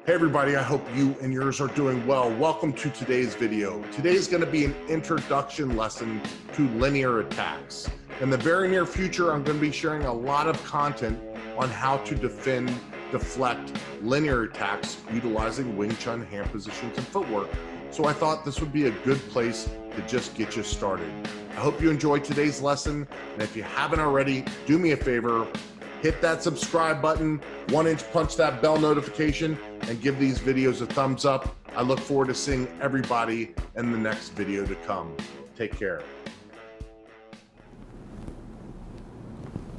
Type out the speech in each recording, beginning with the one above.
Hey everybody, I hope you and yours are doing well. Welcome to today's video. Today's going to be an introduction lesson to linear attacks. In the very near future, I'm going to be sharing a lot of content on how to deflect linear attacks utilizing Wing Chun hand positions and footwork. So I thought this would be a good place to just get you started. I hope you enjoyed today's lesson. And if you haven't already, do me a favor, hit that subscribe button, 1-inch punch that bell notification, and give these videos a thumbs up. I look forward to seeing everybody in the next video to come. Take care.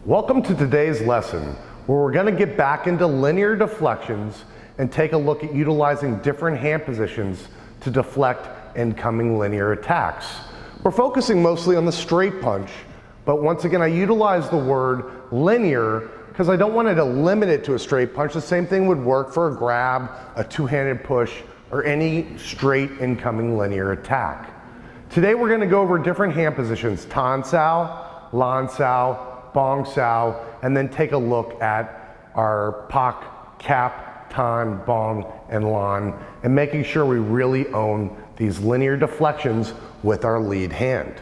Welcome to today's lesson, where we're going to get back into linear deflections and take a look at utilizing different hand positions to deflect incoming linear attacks. We're focusing mostly on the straight punch, but once again, I utilize the word linear because I don't want to limit it to a straight punch. The same thing would work for a grab, a two-handed push, or any straight incoming linear attack. Today we're going to go over different hand positions: Tan Sao, Lan Sao, Bong Sao, and then take a look at our Pak, Cap, Tan, Bong, and Lan, and making sure we really own these linear deflections with our lead hand.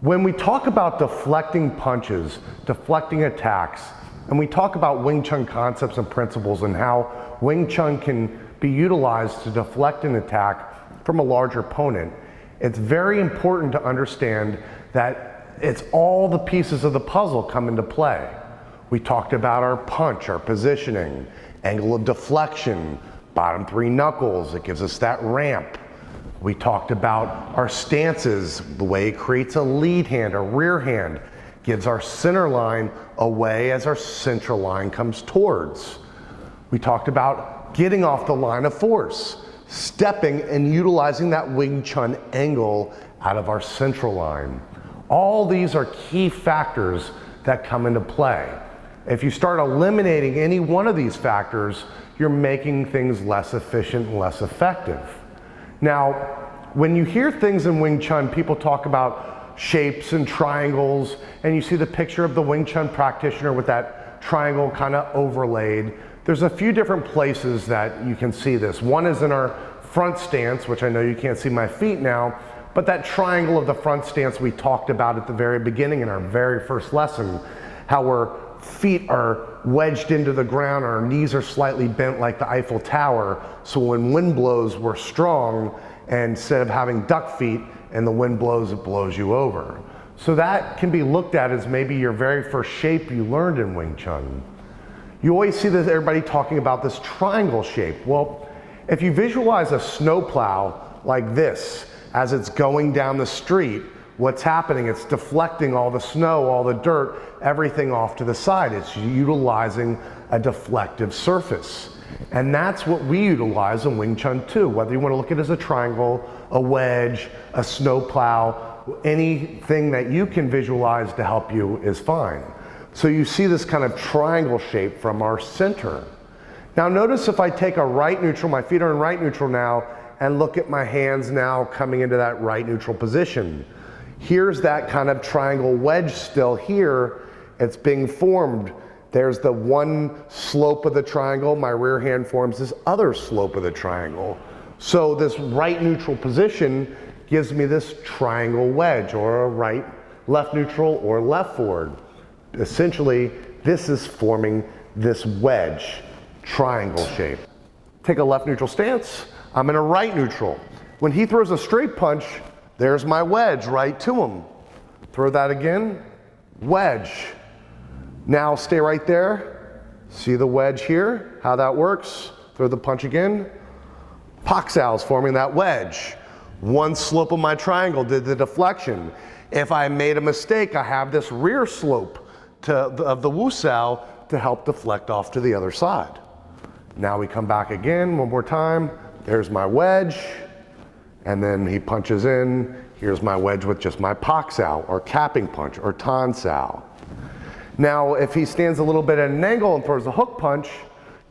When we talk about deflecting punches, deflecting attacks, and we talk about Wing Chun concepts and principles and how Wing Chun can be utilized to deflect an attack from a larger opponent, it's very important to understand that it's all the pieces of the puzzle come into play. We talked about our punch, our positioning, angle of deflection, bottom three knuckles, it gives us that ramp. We talked about our stances, the way it creates a lead hand, a rear hand, gives our center line away as our central line comes towards. We talked about getting off the line of force, stepping and utilizing that Wing Chun angle out of our central line. All these are key factors that come into play. If you start eliminating any one of these factors, you're making things less efficient and less effective. Now, when you hear things in Wing Chun, people talk about shapes and triangles, and you see the picture of the Wing Chun practitioner with that triangle kind of overlaid. There's a few different places that you can see this. One is in our front stance, which I know you can't see my feet now, but that triangle of the front stance we talked about at the very beginning in our very first lesson, how our feet are wedged into the ground, our knees are slightly bent like the Eiffel Tower, so when wind blows, we're strong, and instead of having duck feet and the wind blows, it blows you over. So that can be looked at as maybe your very first shape you learned in Wing Chun. You always see this, everybody talking about this triangle shape. Well, if you visualize a snowplow like this, as it's going down the street, what's happening? It's deflecting all the snow, all the dirt, everything off to the side. It's utilizing a deflective surface. And that's what we utilize in Wing Chun too. Whether you want to look at it as a triangle, a wedge, a snowplow, anything that you can visualize to help you is fine. So you see this kind of triangle shape from our center. Now notice if I take a right neutral, my feet are in right neutral now, and look at my hands now coming into that right neutral position. Here's that kind of triangle wedge still here. It's being formed. There's the one slope of the triangle. My rear hand forms this other slope of the triangle. So this right neutral position gives me this triangle wedge, or a left neutral or left forward. Essentially, this is forming this wedge triangle shape. Take a left neutral stance. I'm in a right neutral. When he throws a straight punch, there's my wedge right to him. Throw that again, wedge. Now stay right there. See the wedge here, how that works. Throw the punch again. Pak Sao's forming that wedge. One slope of my triangle did the deflection. If I made a mistake, I have this rear slope of the Wu Sao to help deflect off to the other side. Now we come back again, one more time. There's my wedge. And then he punches in. Here's my wedge with just my Pak Sao, or capping punch, or Tan Sao. Now, if he stands a little bit at an angle and throws a hook punch,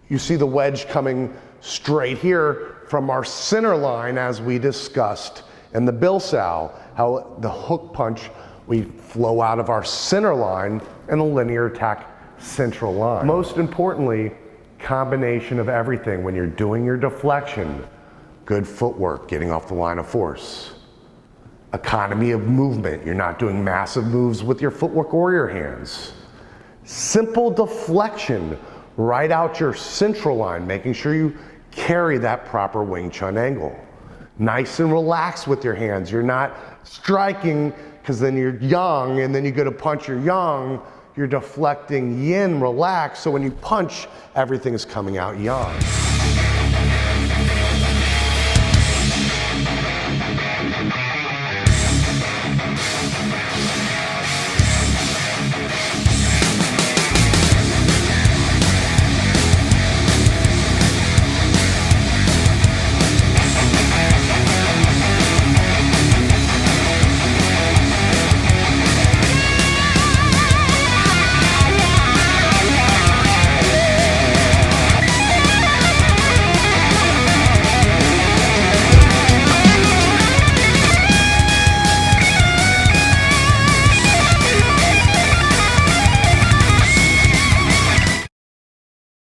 you see the wedge coming straight here from our center line, as we discussed in the Bill Sao, how the hook punch, we flow out of our center line and a linear attack central line. Most importantly, combination of everything when you're doing your deflection. Good footwork, getting off the line of force. Economy of movement, you're not doing massive moves with your footwork or your hands. Simple deflection, right out your central line, making sure you carry that proper Wing Chun angle. Nice and relaxed with your hands. You're not striking because then you're yang and then you go to punch your yang. You're deflecting yin, relaxed, so when you punch, everything's coming out yang.